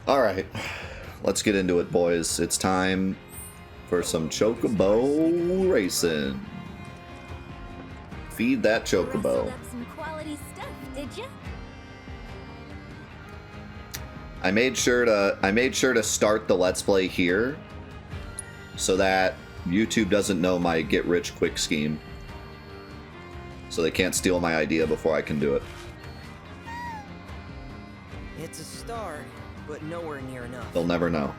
Alright, let's get into it, boys. It's time for some chocobo racing. Feed that chocobo. Some quality stuff, did you? I made sure to start the Let's Play here so that YouTube doesn't know my get rich quick scheme. So they can't steal my idea before I can do it. It's a start, but nowhere near enough. They'll never know.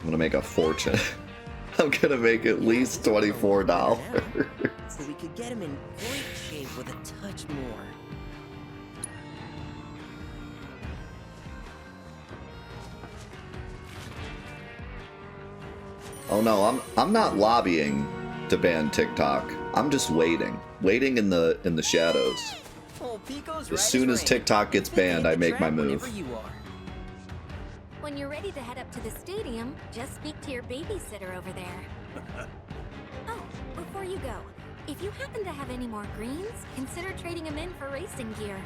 I'm gonna make a fortune. I'm gonna make at least $24. So we could get him in great shape with a touch more. Oh no, I'm not lobbying to ban TikTok. I'm just waiting in the shadows. Oh, Pico's As soon as TikTok gets banned, I make my move. When you're ready to head up to the stadium, just speak to your babysitter over there. Oh, before you go, if you happen to have any more greens, consider trading them in for racing gear.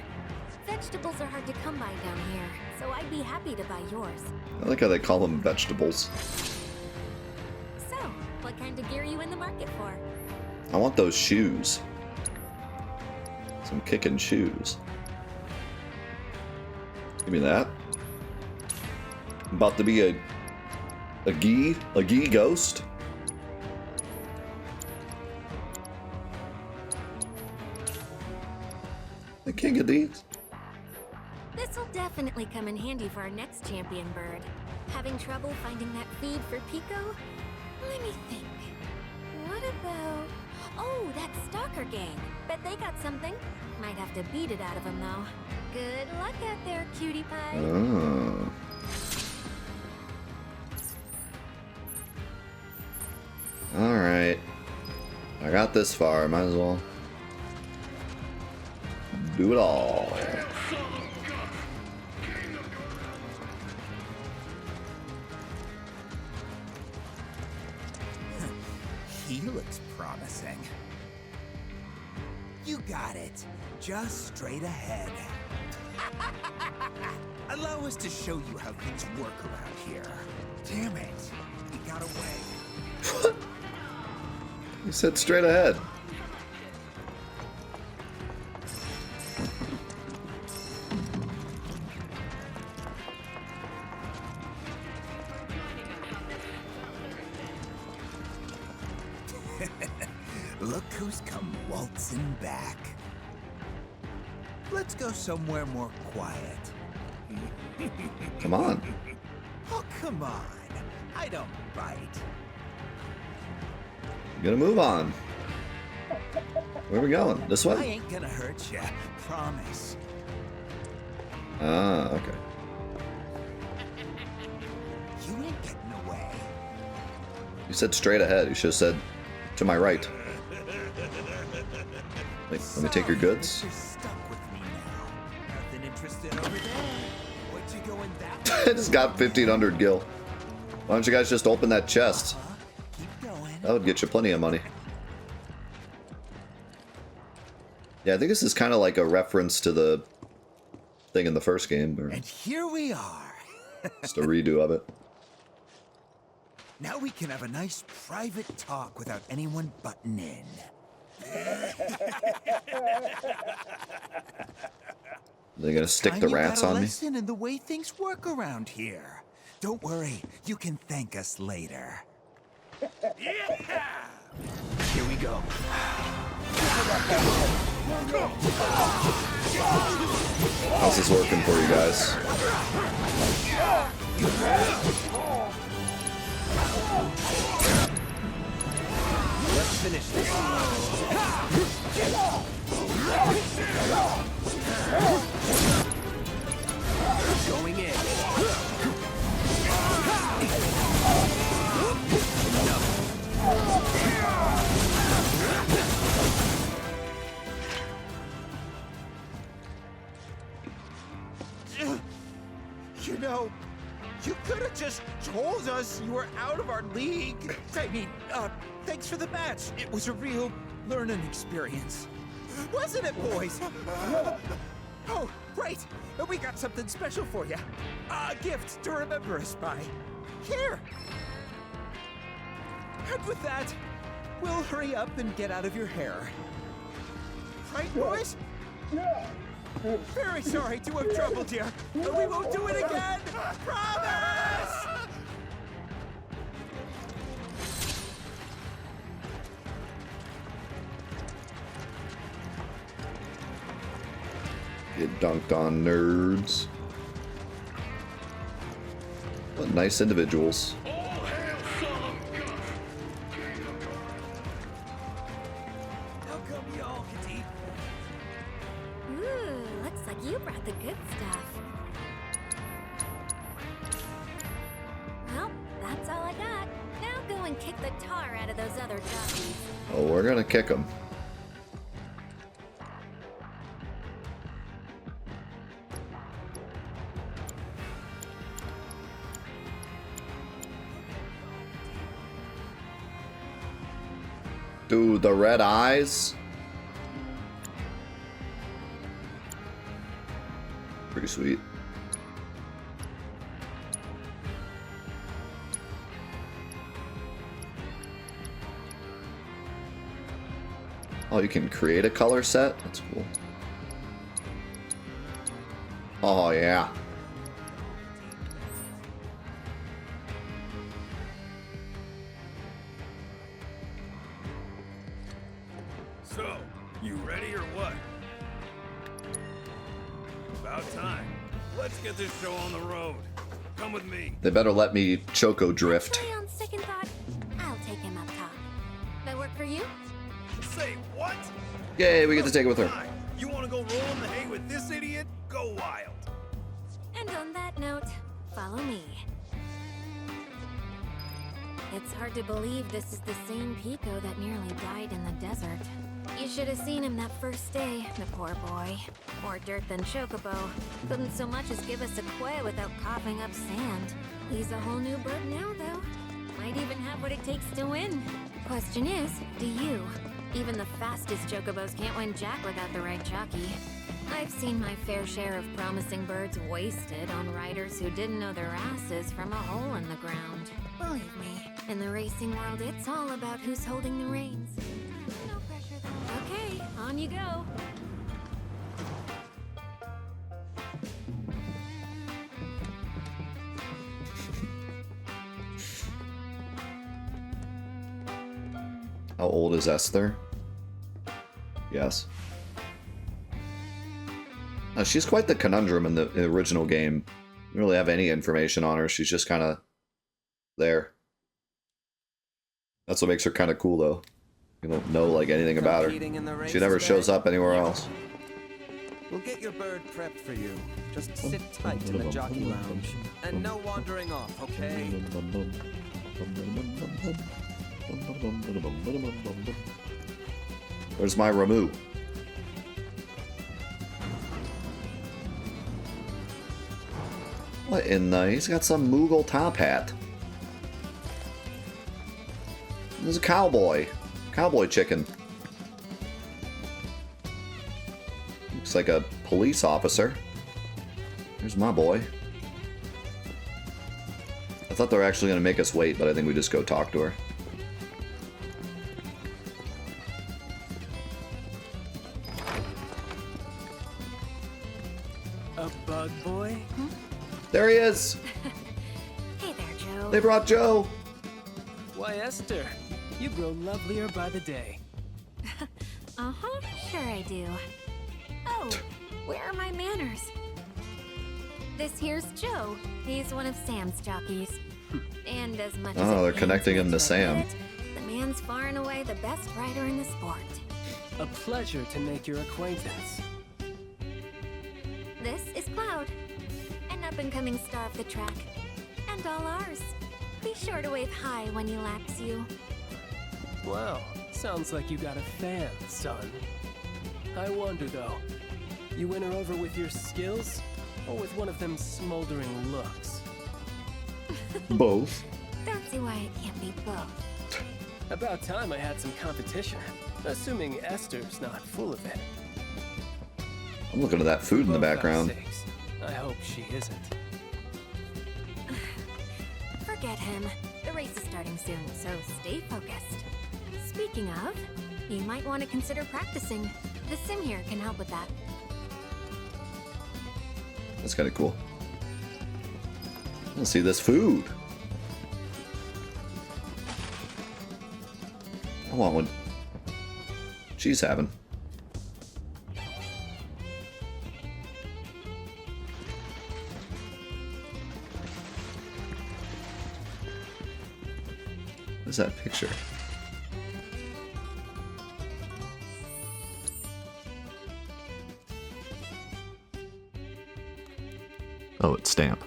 Vegetables are hard to come by down here, so I'd be happy to buy yours. I like how they call them vegetables. So, what kind of gear are you in the market for? I want those shoes. Some kicking shoes. Give me that. I'm about to be a gee ghost. The king of these. This'll definitely come in handy for our next champion bird. Having trouble finding that feed for Pico? Let me think. What about... Oh, that stalker gang. Bet they got something. Might have to beat it out of them, though. Good luck out there, cutie pie. Oh. Alright. I got this far, might as well do it all. He looks promising. You got it. Just straight ahead. Allow us to show you how things work around here. Damn it. He got away. You said straight ahead. Look who's come waltzing back. Let's go somewhere more quiet. Come on. Oh, come on. I don't bite. You gotta move on. Where are we going? This I way? ain't gonna hurt ya. Promise. Ah, okay. You ain't getting away. You said straight ahead. You should have said to my right. Like, let me take your goods. You're stuck with me now. Nothing interested over there. What you going that way? I just got 1,500 gil. Why don't you guys just open that chest? Keep going. That would get you plenty of money. Yeah, I think this is kind of like a reference to the thing in the first game, or And here we are. just a redo of it. Now we can have a nice private talk without anyone butting in. They're gonna stick the rats on me. Lesson in the way things work around here. Don't worry, you can thank us later. Yeah! Here we go. How's this working for you guys? Let's finish this. Going in. You know, you could have just told us you were out of our league. I mean, thanks for the match. It was a real learning experience. Wasn't it, boys? Oh, right. We got something special for you. A gift to remember us by. Here. And with that, we'll hurry up and get out of your hair. Right, boys? Yeah. Very sorry to have troubled you, but we won't do it again! Promise! Get dunked on, nerds. What nice individuals. How come you all can eat? Ooh, looks like you brought the good stuff. Well, that's all I got. Now go and kick the tar out of those other jockeys. Oh, we're gonna kick them. Dude, the red eyes. Pretty sweet. Oh, you can create a color set? That's cool. Oh, yeah. So, you ready or what? About time. Let's get this show on the road. Come with me. They better let me Choco drift. Actually, on second thought, I'll take him up top. That work for you? Say what? Yay, we get to take it with her. Fine. You want to go roll in the hay with this idiot? Go wild. And on that note, follow me. It's hard to believe this is the same Pico that nearly died in the desert. You should have seen him that first day, the poor boy. More dirt than Chocobo. Couldn't so much as give us a quay without coughing up sand. He's a whole new bird now, though. Might even have what it takes to win. Question is, do you? Even the fastest Chocobos can't win Jack without the right jockey. I've seen my fair share of promising birds wasted on riders who didn't know their asses from a hole in the ground. Believe me, in the racing world, it's all about who's holding the reins. No pressure, though. Okay, on you go. How old is Esther? Yes. She's quite the conundrum in the original game. We don't really have any information on her. She's just kind of there. That's what makes her kind of cool, though. You don't know like anything about Competing in the her. race She never today? shows up anywhere else. We'll get your bird prepped for you. Just sit tight in the jockey lounge. And no wandering off, okay? Where's my Ramu? What in the... He's got some Moogle top hat. There's a cowboy. Cowboy chicken. Looks like a police officer. Here's my boy. I thought they were actually going to make us wait, but I think we just go talk to her. A bug boy? There he is! Hey there, Joe. They brought Joe! Why, Esther, you grow lovelier by the day. Uh-huh, sure I do. Oh, where are my manners? This here's Joe. He's one of Sam's jockeys. And as much as Oh, it they're pains connecting me him to Sam. admit it, the man's far and away the best rider in the sport. A pleasure to make your acquaintance. This is Cloud, an up-and-coming star of the track. And all ours. Be sure to wave hi when he laps you. Well, sounds like you got a fan, son. I wonder, though, you win her over with your skills, or with one of them smoldering looks? Both. Don't see why it can't be both. About time I had some competition. Assuming Esther's not full of it. I'm looking at that food in the For both our background. sakes, I hope she isn't. Forget him. The race is starting soon, so stay focused. Speaking of, you might want to consider practicing. The sim here can help with that. That's kind of cool. Let's see this food. I want one. She's having. What's that picture? Oh, it's Stamp.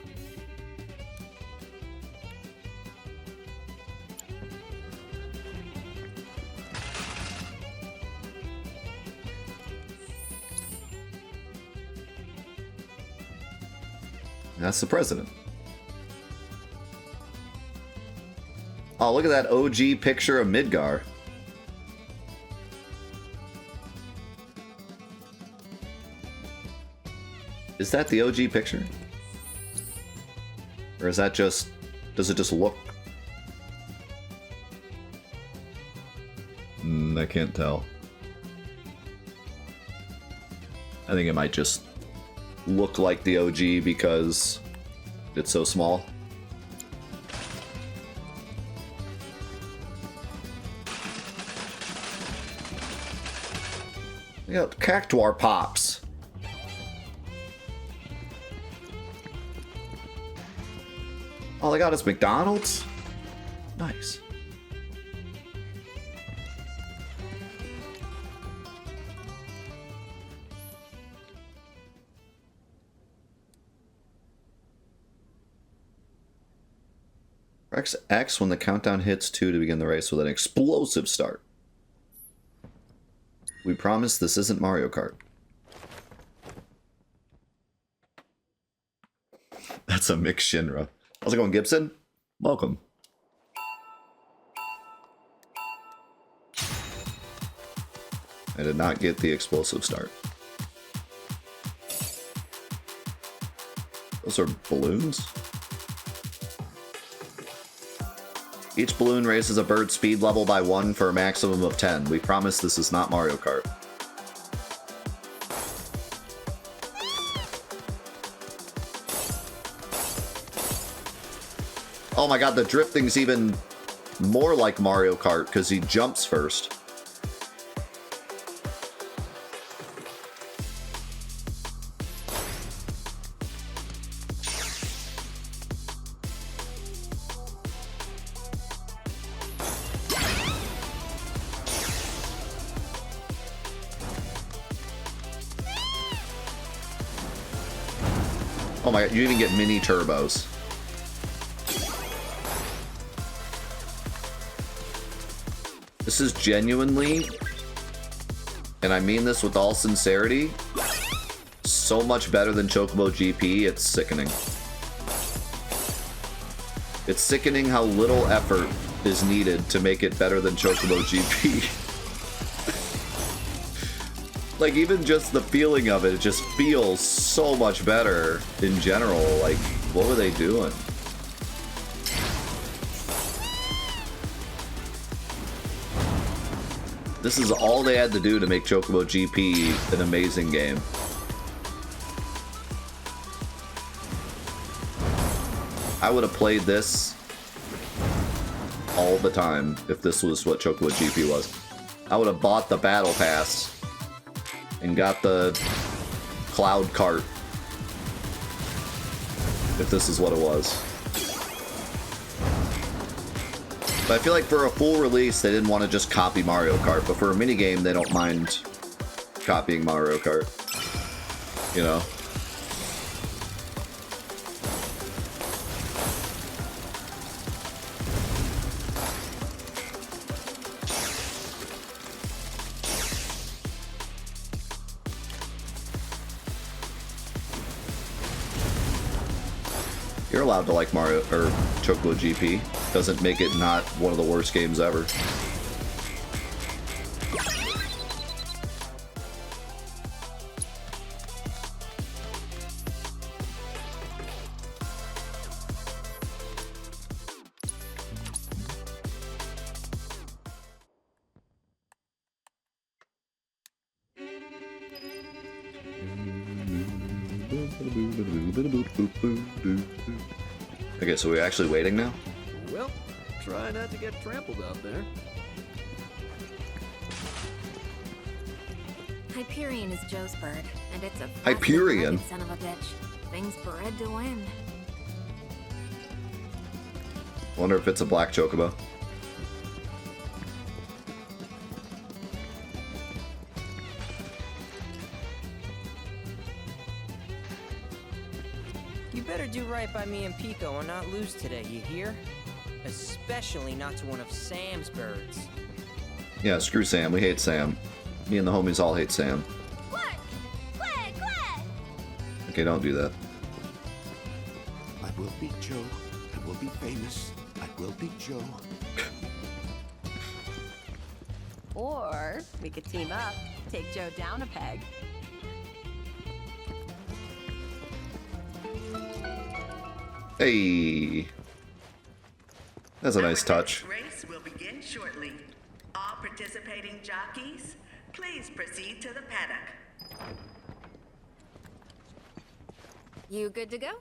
That's the president. Oh, look at that OG picture of Midgar. Is that the OG picture? Or is that just... does it just look... I can't tell. I think it might just look like the OG because it's so small. We got Cactuar Pops. All I got is McDonald's? Nice. Press X when the countdown hits 2 to begin the race with an explosive start. We promise this isn't Mario Kart. That's a mixed Shinra. How's it going, Gibson? Welcome. I did not get the explosive start. Those are balloons? Each balloon raises a bird's speed level by 1 for a maximum of 10. We promise this is not Mario Kart. Oh my god, the drifting's even more like Mario Kart because he jumps first. Oh my god, you even get mini turbos. This is genuinely, and I mean this with all sincerity, so much better than Chocobo GP, it's sickening. It's sickening how little effort is needed to make it better than Chocobo GP. Like, even just the feeling of it just feels so much better in general. Like, what were they doing? This is all they had to do to make Chocobo GP an amazing game. I would have played this all the time if this was what Chocobo GP was. I would have bought the Battle Pass and got the Cloud Cart if this is what it was. But I feel like for a full release, they didn't want to just copy Mario Kart, but for a minigame, they don't mind copying Mario Kart. You know? You're allowed to like Mario or Chocobo GP. Doesn't make it not one of the worst games ever. Okay, so we're actually waiting now? Well, try not to get trampled out there. Hyperion is Joe's bird, and it's a Hyperion? son of a bitch. Thing's bred to win. Wonder if it's a black chocobo. You better do right by me and Pico and not lose today, you hear? Especially not to one of Sam's birds. Yeah, screw Sam. We hate Sam. Me and the homies all hate Sam. What? Quack! Okay, don't do that. I will beat Joe. I will be famous. I will beat Joe. Or we could team up, take Joe down a peg. Hey. That's a nice touch. Race will begin shortly. All participating jockeys, please proceed to the paddock. You good to go?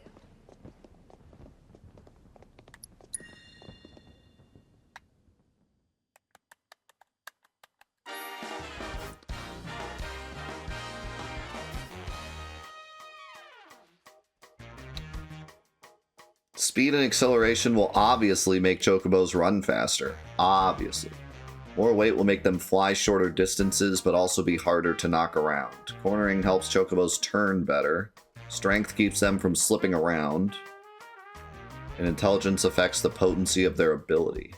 Speed and acceleration will obviously make chocobos run faster. Obviously. More weight will make them fly shorter distances, but also be harder to knock around. Cornering helps chocobos turn better. Strength keeps them from slipping around. And intelligence affects the potency of their ability.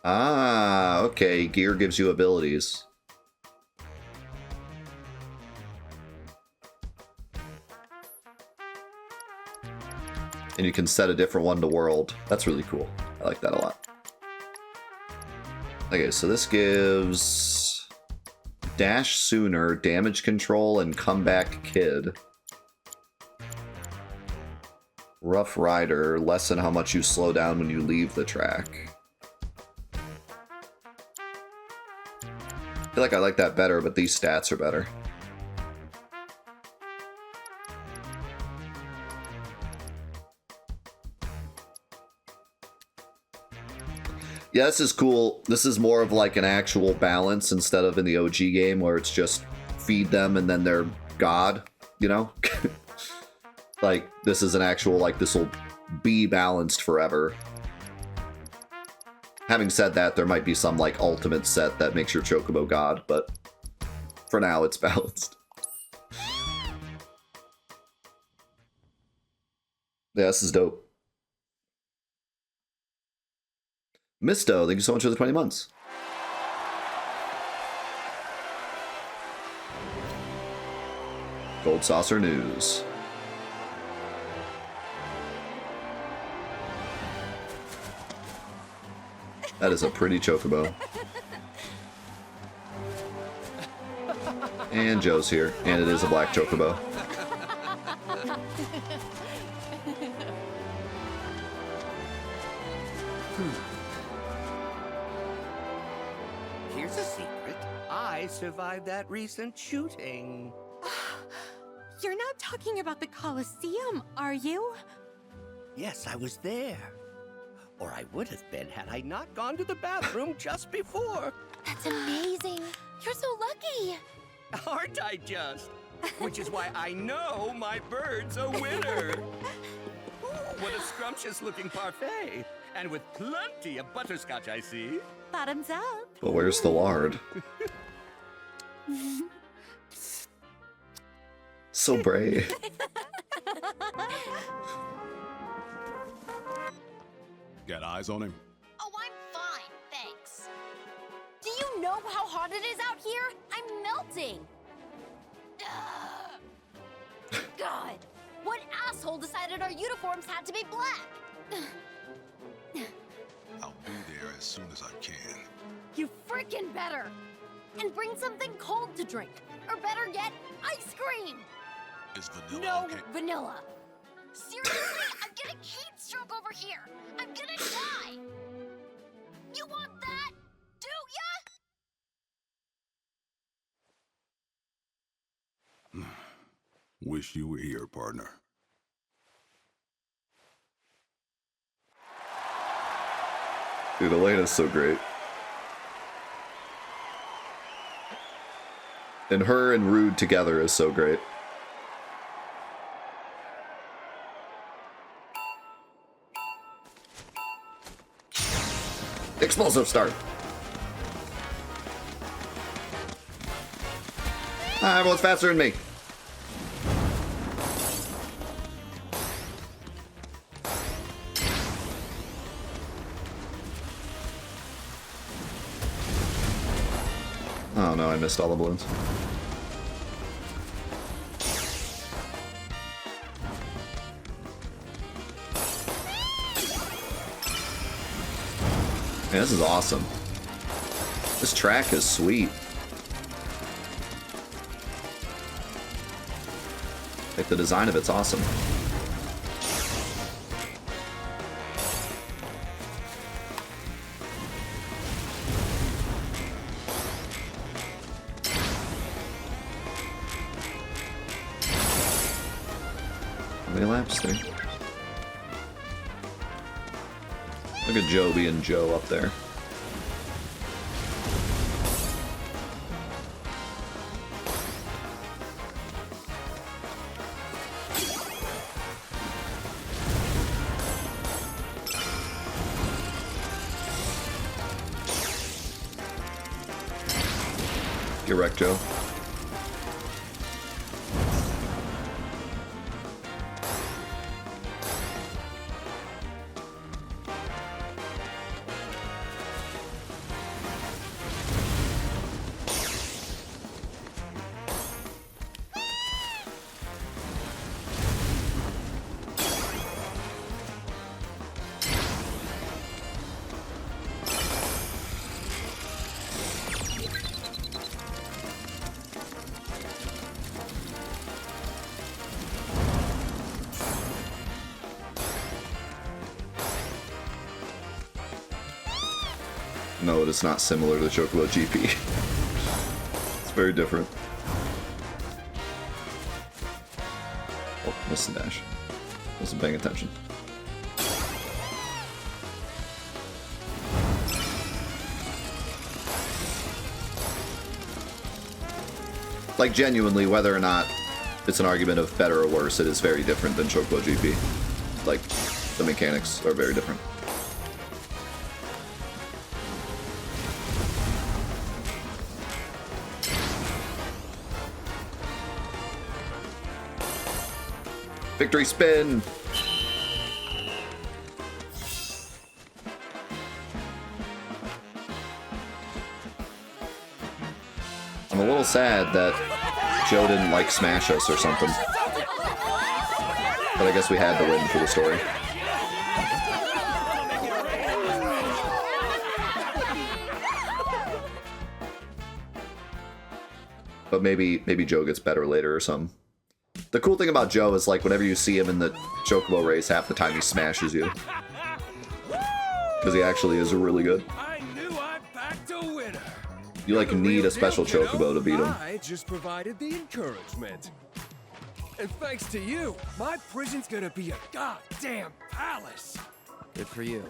Ah, okay. Gear gives you abilities. And you can set a different one to world. That's really cool. I like that a lot. Okay, so this gives dash sooner, damage control, and comeback kid. Rough Rider, lessen how much you slow down when you leave the track. I feel like I like that better, but these stats are better. Yeah, this is cool. This is more of like an actual balance instead of in the OG game where it's just feed them and then they're God, you know? Like, this is an actual, like, this will be balanced forever. Having said that, there might be some, like, ultimate set that makes your chocobo God, but for now, it's balanced. Yeah, this is dope. Misto, thank you so much for the 20 months. Gold Saucer News. That is a pretty chocobo. And Joe's here, and it is a black chocobo. Here's a secret. I survived that recent shooting. You're not talking about the Colosseum, are you? Yes, I was there. Or I would have been had I not gone to the bathroom just before. That's amazing. You're so lucky. Aren't I just? Which is why I know my bird's a winner. Ooh, what a scrumptious looking parfait. And with plenty of butterscotch, I see. Bottoms up. But where's the lard? So brave. Got eyes on him? Oh, I'm fine, thanks. Do you know how hot it is out here? I'm melting. Ugh. God, what asshole decided our uniforms had to be black? I'll be there as soon as I can. You freaking better. And bring something cold to drink. Or better yet, ice cream. Is vanilla No okay? vanilla. Seriously, I'm getting heat stroke over here. I'm gonna die. You want that? Do ya? Wish you were here, partner. Dude, Elena's so great. And her and Rude together is so great. Explosive start. Ah, everyone's faster than me. Oh no, I missed all the balloons. Man, this is awesome. This track is sweet. Like, the design of it's awesome. How many laps there? Look at Joe being Joe up there. Get wrecked, Joe. No, it is not similar to Chocobo GP. It's very different. Oh, missed the dash. Wasn't paying attention. Like, genuinely, whether or not it's an argument of better or worse, it is very different than Chocobo GP. Like, the mechanics are very different. Victory spin! I'm a little sad that Joe didn't like smash us or something. But I guess we had to win for the story. But maybe Joe gets better later or something. The cool thing about Joe is, like, whenever you see him in the Chocobo race, half the time he smashes you. Because he actually is really good. I knew I backed a winner. You, like, need a special Chocobo to beat him. I just provided the encouragement. And thanks to you, my prison's gonna be a goddamn palace. Good for you.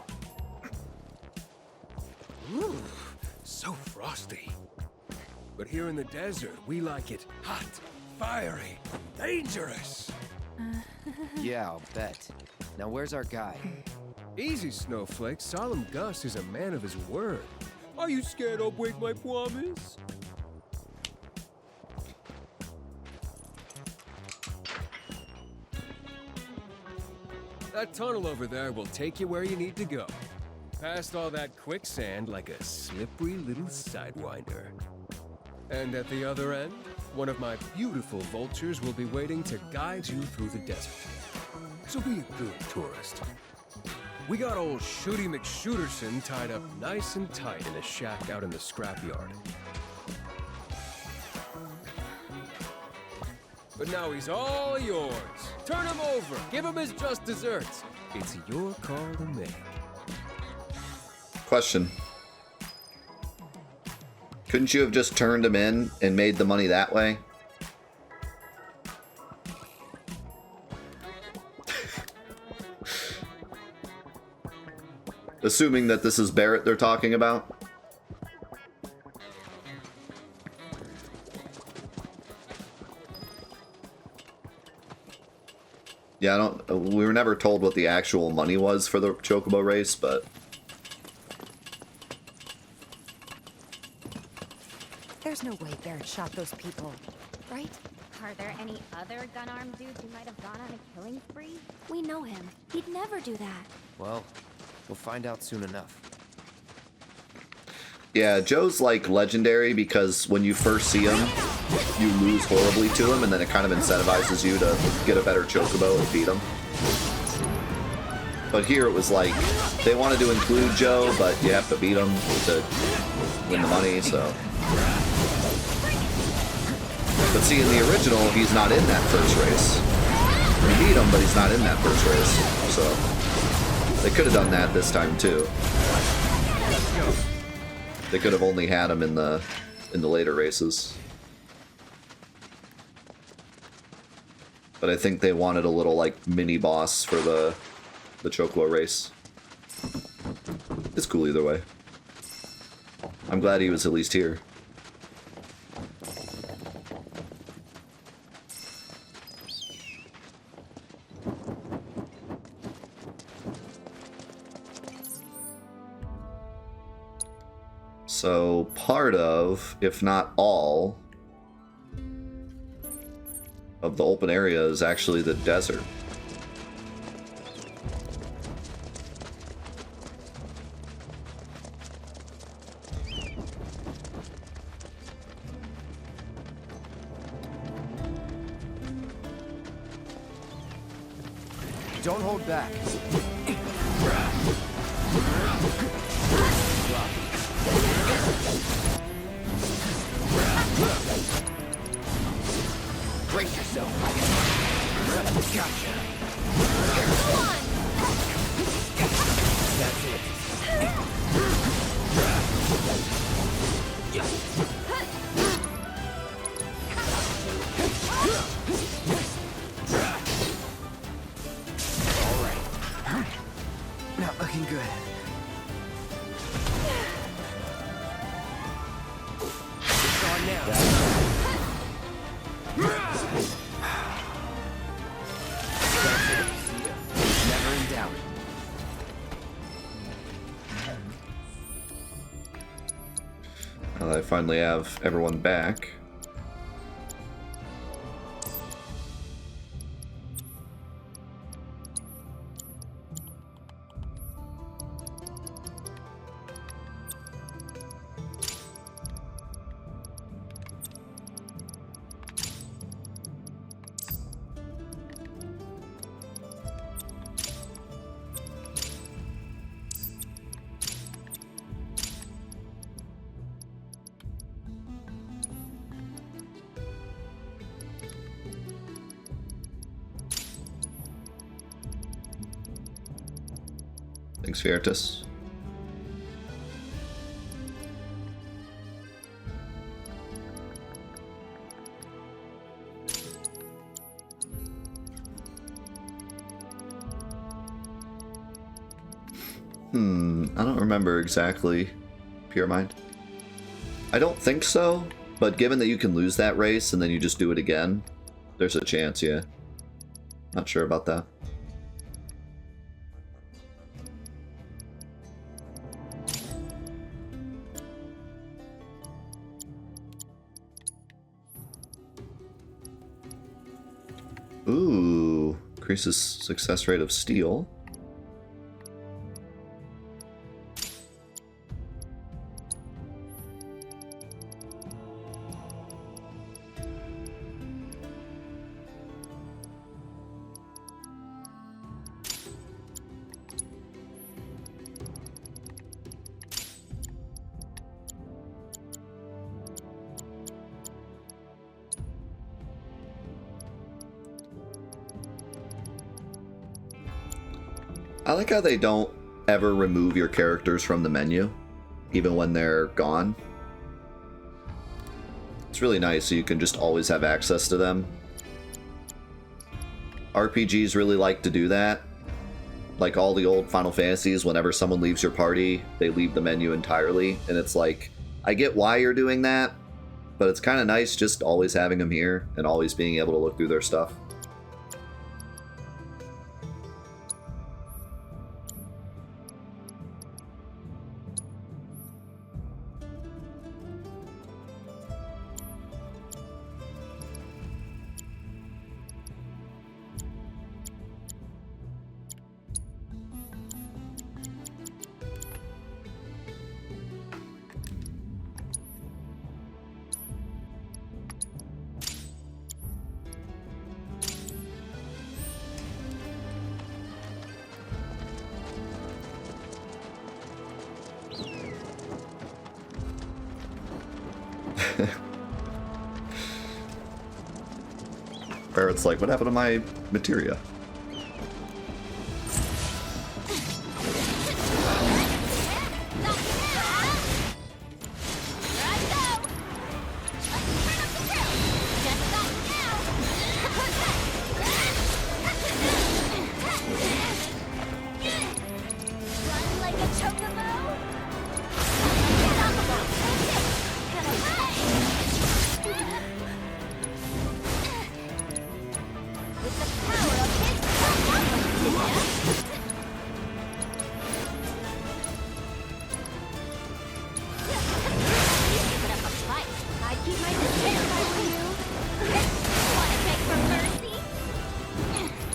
Ooh, so frosty. But here in the desert, we like it hot, fiery, dangerous. Yeah, I'll bet. Now where's our guy? Easy, Snowflake. Solemn Gus is a man of his word. Are you scared I'll break my promise? That tunnel over there will take you where you need to go. Past all that quicksand like a slippery little sidewinder. And at the other end, one of my beautiful vultures will be waiting to guide you through the desert. So be a good tourist. We got old Shooty McShooterson tied up nice and tight in a shack out in the scrapyard. But now he's all yours. Turn him over. Give him his just desserts. It's your call to make. Question. Couldn't you have just turned him in and made the money that way? Assuming that this is Barrett they're talking about. Yeah, we were never told what the actual money was for the Chocobo race, but... There's no way Barrett shot those people, right? Are there any other gun-armed dudes who might have gone on a killing spree? We know him. He'd never do that. Well, we'll find out soon enough. Yeah, Joe's like legendary because when you first see him, you lose horribly to him, and then it kind of incentivizes you to get a better Chocobo and beat him. But here it was like, they wanted to include Joe, but you have to beat him to win the money, so... But see, in the original, he's not in that first race. You beat him, but he's not in that first race, so... They could have done that this time, too. They could have only had him in the later races. But I think they wanted a little, like, mini-boss for the Chocobo race. It's cool either way. I'm glad he was at least here. So part of, if not all, of the open area is actually the desert. Don't hold back. Brace yourself. Gotcha. That's it. All right. Not looking good. It's on now. Never in doubt. Now that I finally have everyone back. Thanks, Veritas. I don't remember exactly. Pure Mind? I don't think so, but given that you can lose that race and then you just do it again, there's a chance, yeah. Not sure about that. Ooh, increases success rate of steel. I like how they don't ever remove your characters from the menu, even when they're gone. It's really nice, so you can just always have access to them. RPGs really like to do that, like all the old Final Fantasies, whenever someone leaves your party, they leave the menu entirely. And it's like, I get why you're doing that, but it's kind of nice just always having them here and always being able to look through their stuff. Barrett's like, what happened to my materia?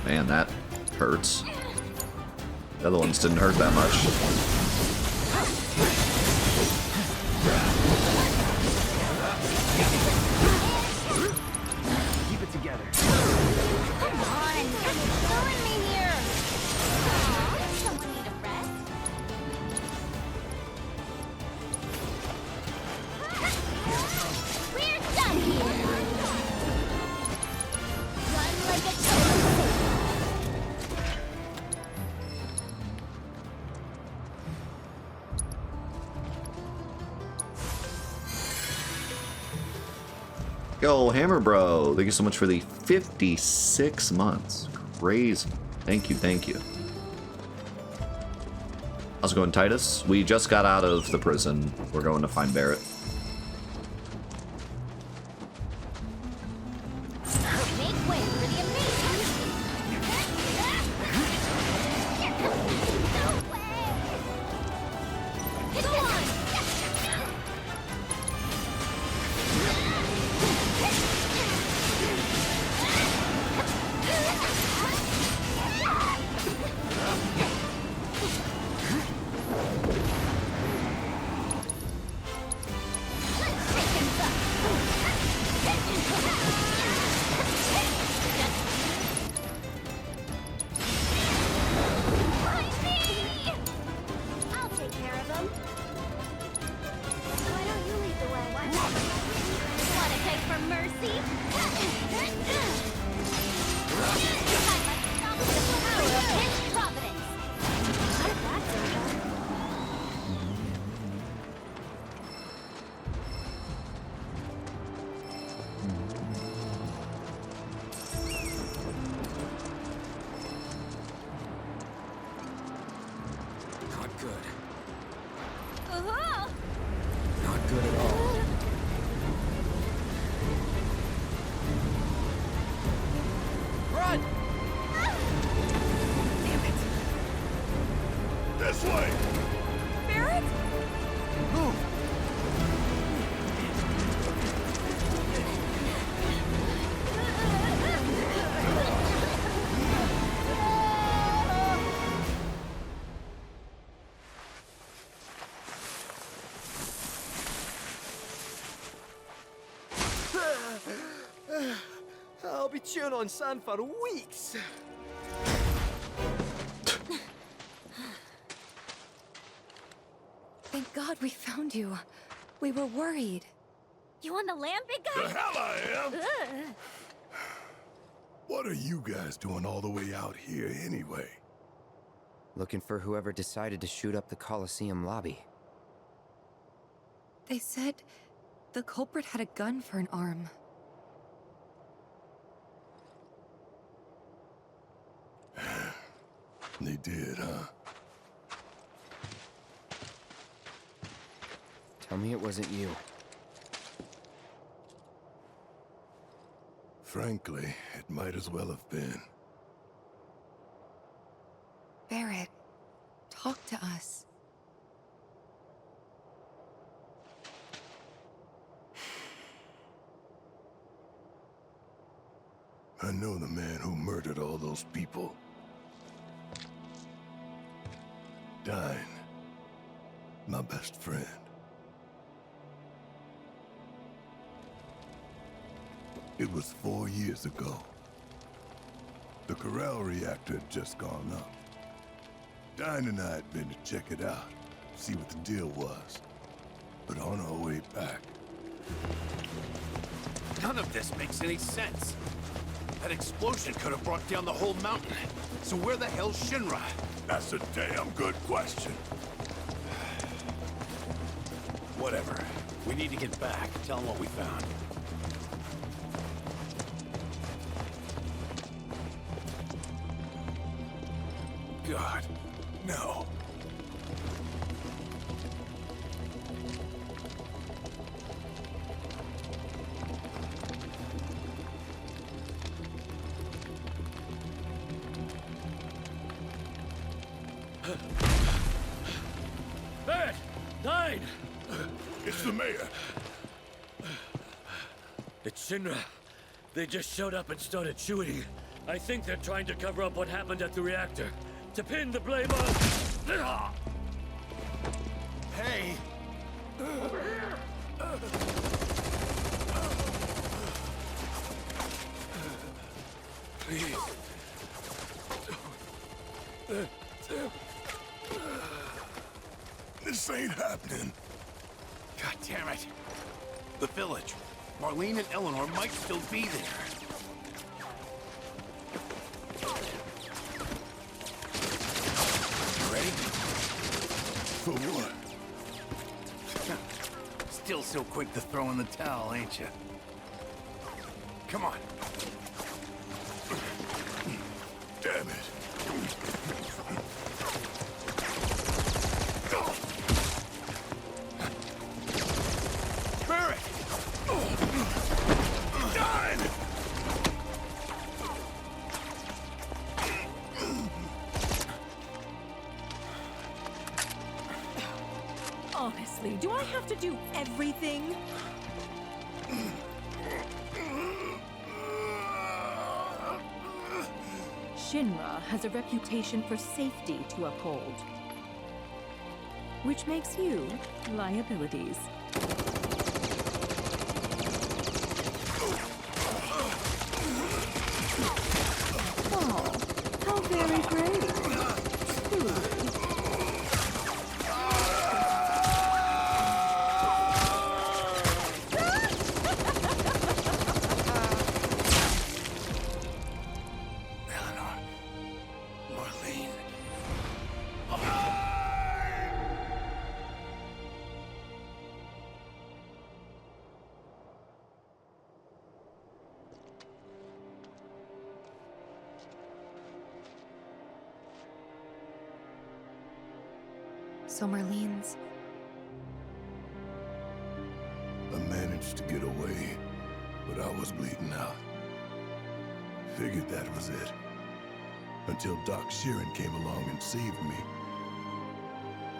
Man, that hurts. The other ones didn't hurt that much. Keep it together. Come on, you're killing me here. Aw, someone need a rest. We're done here. Run like a child. Yo, Hammer Bro, thank you so much for the 56 months. Crazy. Thank you, thank you. How's it going, Titus? We just got out of the prison. We're going to find Barrett. Make way for the amazing. No way. Go on. I'll take care of them. Why don't you lead the way? Wanna take for mercy? I must stop with the power of his providence. How did that go? Not good. Uh-huh. Not good at all. Run! Damn it. This way! Barrett? Move! I'll be chewing on sand for weeks. Thank God we found you. We were worried. You on the land, big guy? The hell I am! What are you guys doing all the way out here anyway? Looking for whoever decided to shoot up the Coliseum lobby. They said the culprit had a gun for an arm. They did, huh? Tell me it wasn't you. Frankly, it might as well have been. Barrett, talk to us. I know the man who murdered all those people. Dine. My best friend. It was 4 years ago. The Corral reactor had just gone up. Dine and I had been to check it out, see what the deal was. But on our way back... None of this makes any sense. That explosion could have brought down the whole mountain. So where the hell's Shinra? That's a damn good question. Whatever. We need to get back. Tell them what we found. God, no. Barrett! Dine! It's the mayor. It's Shinra. They just showed up and started shooting. I think they're trying to cover up what happened at the reactor. To pin the blame on... Hey! Over here! Please. This ain't happening. God damn it. The village. Marlene and Eleanor might still be there. You ready? For what? Still so quick to throw in the towel, ain't you? Come on. Damn it. Barrett! Dine! Honestly, do I have to do everything? Shinra has a reputation for safety to uphold, which makes you liabilities. Oh, how very brave. Truly. Eleanor. Marlene. So Marlene's... I managed to get away, but I was bleeding out. Figured that was it. Until Doc Sheeran came along and saved me.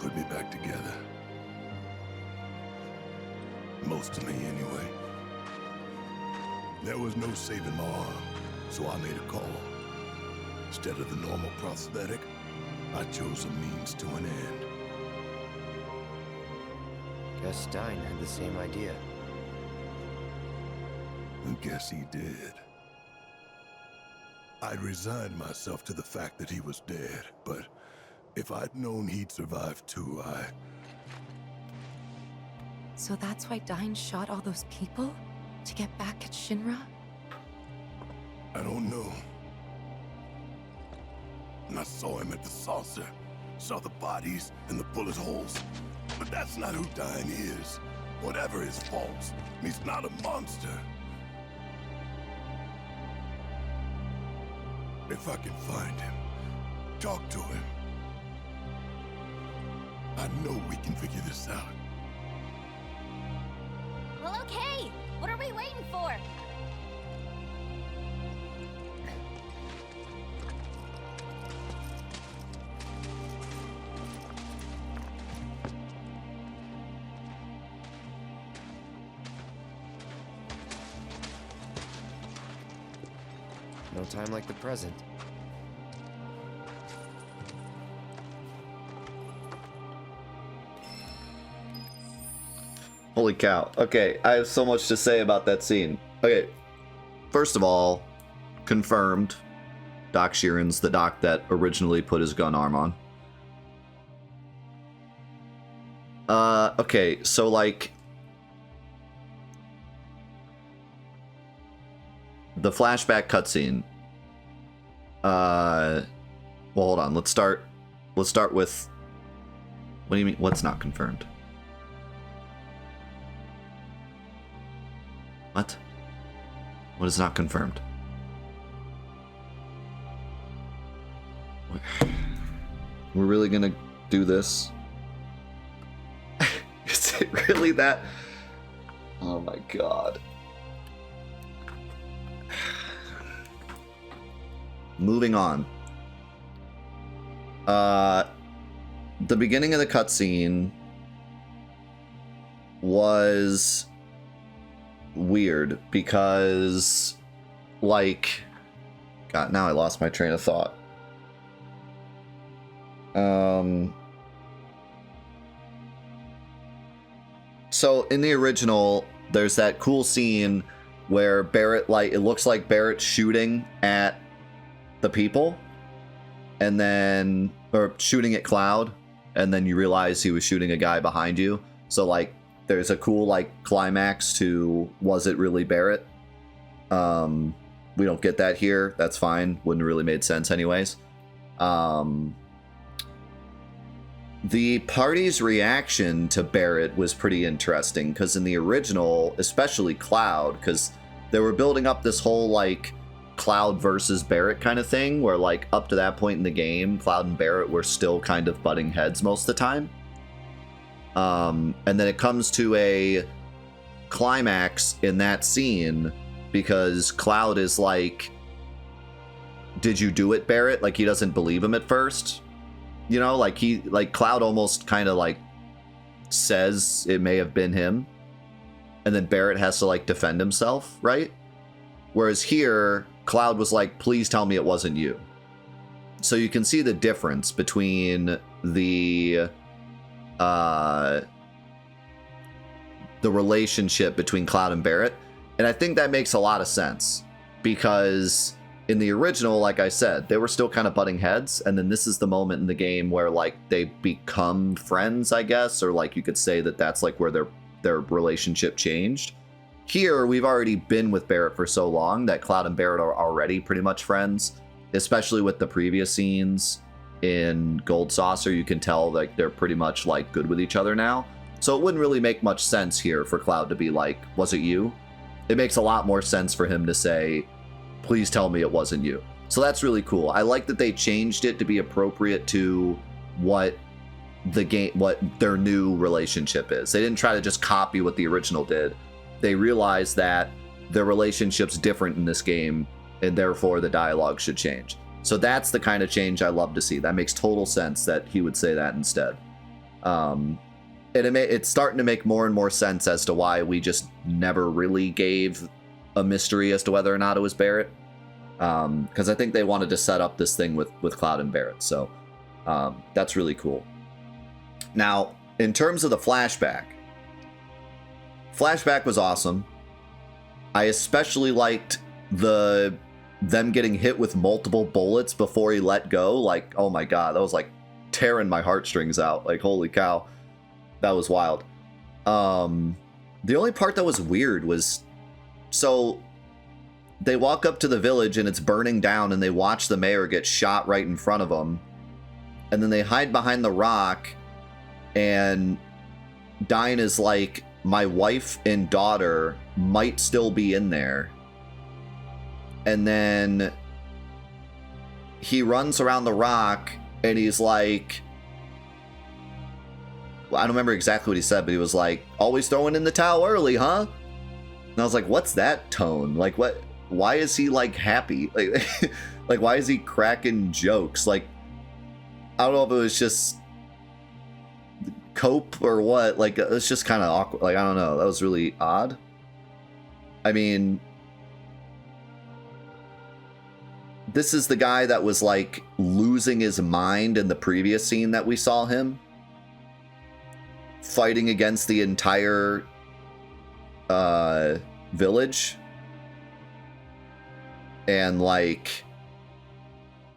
Put me back together. Most of me, anyway. There was no saving my arm, so I made a call. Instead of the normal prosthetic, I chose a means to an end. Guess Stein had the same idea. I guess he did. I'd resigned myself to the fact that he was dead, but if I'd known he'd survive too, So that's why Dine shot all those people? To get back at Shinra? I don't know. And I saw him at the saucer. Saw the bodies and the bullet holes. But that's not who Dine is. Whatever his faults, he's not a monster. If I can find him, Talk to him. I know we can figure this out. Well, okay. What are we waiting for? No time like the present. Holy cow. Okay, I have so much to say about that scene. Okay, first of all, confirmed. Doc Sheeran's the doc that originally put his gun arm on. Okay, so like... the flashback cutscene. Well, hold on. Let's start with... What do you mean? What's not confirmed? What? What is not confirmed? We're really gonna do this? Is it really that? Oh my god. Moving on. The beginning of the cutscene was weird because, like, God, now I lost my train of thought. So in the original, there's that cool scene where Barrett, like, it looks like Barrett's shooting at the people, and then, or shooting at Cloud, and then you realize he was shooting a guy behind you. So, like, there's a cool, like, climax to, was it really Barrett? We don't get that here. That's fine. Wouldn't have really made sense anyways. The party's reaction to Barrett was pretty interesting, because in the original, especially Cloud, because they were building up this whole, like, Cloud versus Barrett kind of thing, where, like, up to that point in the game, Cloud and Barrett were still kind of butting heads most of the time. And then it comes to a climax in that scene because Cloud is like, did you do it, Barrett? Like, he doesn't believe him at first. You know, like, Cloud almost kind of, like, says it may have been him. And then Barrett has to, like, defend himself, right? Whereas here, Cloud was like, please tell me it wasn't you. So you can see the difference between the relationship between Cloud and Barrett. And I think that makes a lot of sense because in the original, like I said, they were still kind of butting heads. And then this is the moment in the game where, like, they become friends, I guess, or, like, you could say that that's, like, where their relationship changed. Here, we've already been with Barrett for so long that Cloud and Barrett are already pretty much friends, especially with the previous scenes in Gold Saucer. You can tell, like, they're pretty much, like, good with each other now. So it wouldn't really make much sense here for Cloud to be like, was it you? It makes a lot more sense for him to say, please tell me it wasn't you. So that's really cool. I like that they changed it to be appropriate to what their new relationship is. They didn't try to just copy what the original did. They realized that their relationship's different in this game, and therefore the dialogue should change. So that's the kind of change I love to see. That makes total sense that he would say that instead. And it's starting to make more and more sense as to why we just never really gave a mystery as to whether or not it was Barrett. Because I think they wanted to set up this thing with Cloud and Barrett. So that's really cool. Now, in terms of the flashback was awesome. I especially liked them getting hit with multiple bullets before he let go. Like, oh my god, that was like tearing my heartstrings out. Like, holy cow, that was wild. The only part that was weird was, so they walk up to the village and it's burning down, and they watch the mayor get shot right in front of them, and then they hide behind the rock, and Dine is like, my wife and daughter might still be in there. And then he runs around the rock and he's like, well, I don't remember exactly what he said, but he was like, always throwing in the towel early, huh? And I was like, what's that tone? Like, what? Why is he like happy? Like, like, why is he cracking jokes? Like, I don't know if it was just cope or what. Like, it's just kind of awkward. Like, I don't know. That was really odd. I mean, this is the guy that was like losing his mind in the previous scene that we saw him fighting against the entire village, and like,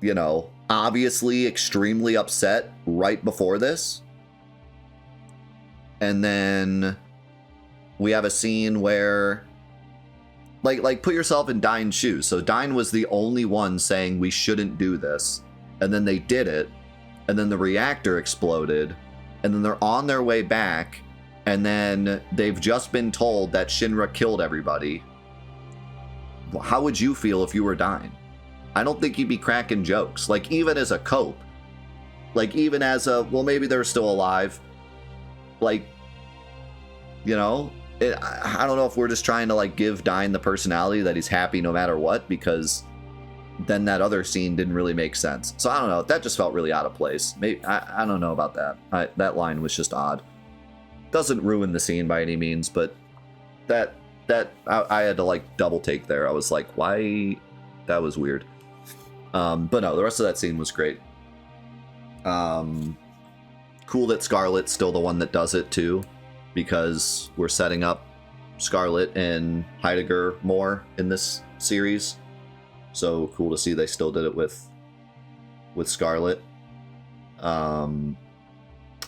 you know, obviously extremely upset right before this. And then we have a scene where like put yourself in Dine's shoes. So Dine was the only one saying we shouldn't do this, and then they did it, and then the reactor exploded, and then they're on their way back, and then they've just been told that Shinra killed everybody. How would you feel if you were Dine? I don't think you'd be cracking jokes. Like, even as a cope, like, even as a, well, maybe they're still alive. Like, you know, I don't know if we're just trying to like give Dine the personality that he's happy no matter what, because then that other scene didn't really make sense. So I don't know. That just felt really out of place. Maybe I don't know about that. That line was just odd. Doesn't ruin the scene by any means, but that I had to like double take there. I was like, why? That was weird. But no, the rest of that scene was great. Cool that Scarlet's still the one that does it too, because we're setting up Scarlet and Heidegger more in this series. So cool to see they still did it with Scarlet.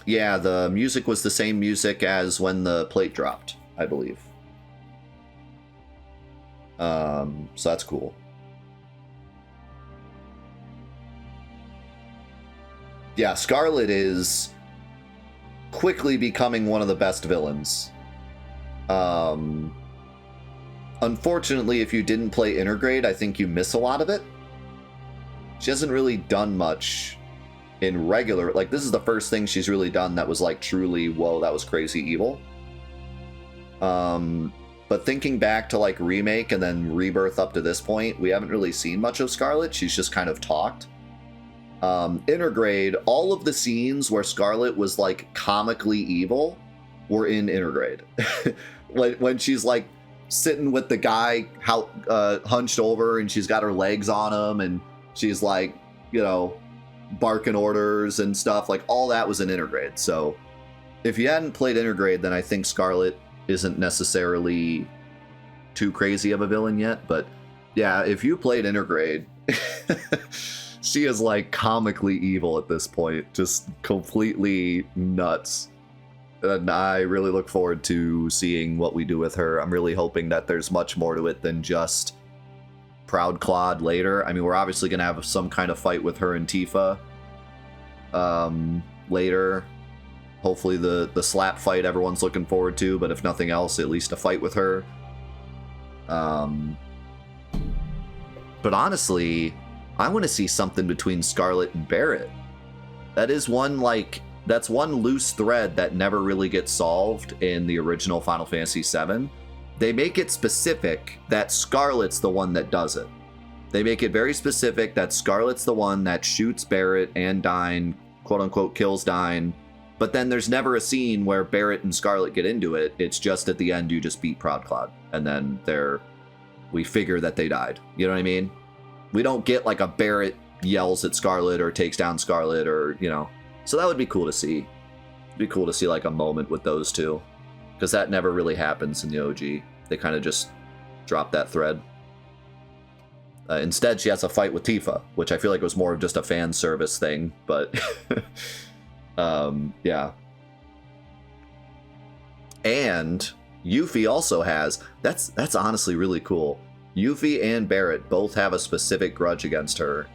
Yeah, the music was the same music as when the plate dropped, I believe. So that's cool. Yeah, Scarlet is quickly becoming one of the best villains. Unfortunately, if you didn't play Intergrade, I think you miss a lot of it. She hasn't really done much in regular, like, this is the first thing she's really done that was like truly, whoa, that was crazy evil. But thinking back to like Remake and then Rebirth up to this point, we haven't really seen much of Scarlet. She's just kind of talked. Intergrade, all of the scenes where Scarlet was like comically evil were in Intergrade. when she's like sitting with the guy hunched over and she's got her legs on him and she's like, you know, barking orders and stuff, like all that was in Intergrade. So if you hadn't played Intergrade, then I think Scarlet isn't necessarily too crazy of a villain yet. But yeah, if you played Intergrade, she is like comically evil at this point, just completely nuts. And I really look forward to seeing what we do with her. I'm really hoping that there's much more to it than just Proud Claude later. I mean, we're obviously going to have some kind of fight with her and Tifa later. Hopefully the slap fight everyone's looking forward to, but if nothing else, at least a fight with her. But honestly, I want to see something between Scarlet and Barret. That is one, like, that's one loose thread that never really gets solved in the original Final Fantasy VII. They make it specific that Scarlet's the one that does it. They make it very specific that Scarlet's the one that shoots Barret and Dine, quote-unquote kills Dine, but then there's never a scene where Barret and Scarlet get into it. It's just at the end you just beat Proud Claude, and then we figure that they died. You know what I mean? We don't get like a Barret yells at Scarlet or takes down Scarlet, or, you know. So that would be cool to see. It'd be cool to see like a moment with those two, because that never really happens in the OG. They kind of just drop that thread. Instead, she has a fight with Tifa, which I feel like was more of just a fan service thing, but yeah. And Yuffie also has, that's honestly really cool. Yuffie and Barret both have a specific grudge against her.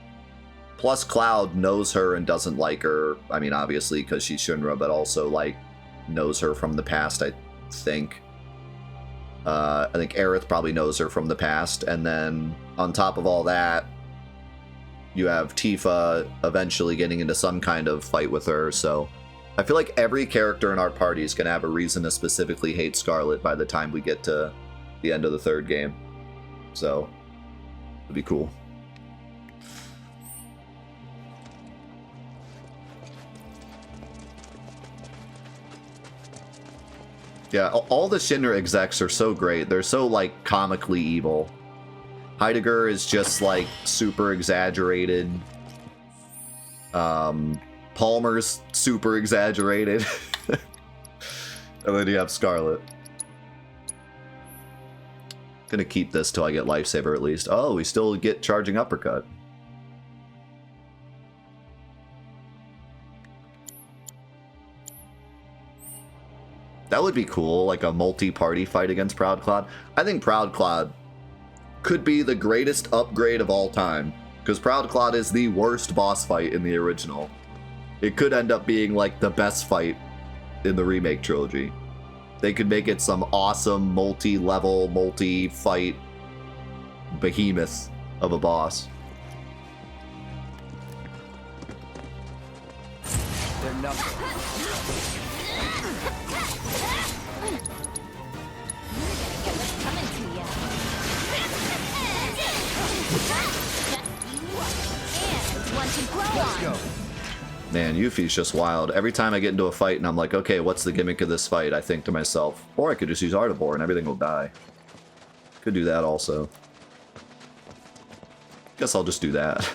Plus, Cloud knows her and doesn't like her. I mean, obviously, because she's Shinra, but also, like, knows her from the past, I think. I think Aerith probably knows her from the past. And then, on top of all that, you have Tifa eventually getting into some kind of fight with her, so I feel like every character in our party is going to have a reason to specifically hate Scarlet by the time we get to the end of the third game. So, it'd be cool. Yeah, all the Shinra execs are so great. They're so, like, comically evil. Heidegger is just, like, super exaggerated. Palmer's super exaggerated. And then you have Scarlet. Gonna keep this till I get Lifesaver at least. Oh, we still get Charging Uppercut. That would be cool, like a multi-party fight against Proud Cloud. I think Proud Cloud could be the greatest upgrade of all time, because Proud Cloud is the worst boss fight in the original. It could end up being like the best fight in the remake trilogy. They could make it some awesome multi-level, multi-fight behemoth of a boss. They're nothing. Coming to ya. And one to grow on. Let's go. Man, Yuffie's just wild. Every time I get into a fight and I'm like, okay, what's the gimmick of this fight? I think to myself, or I could just use Artibor and everything will die. Could do that also. Guess I'll just do that.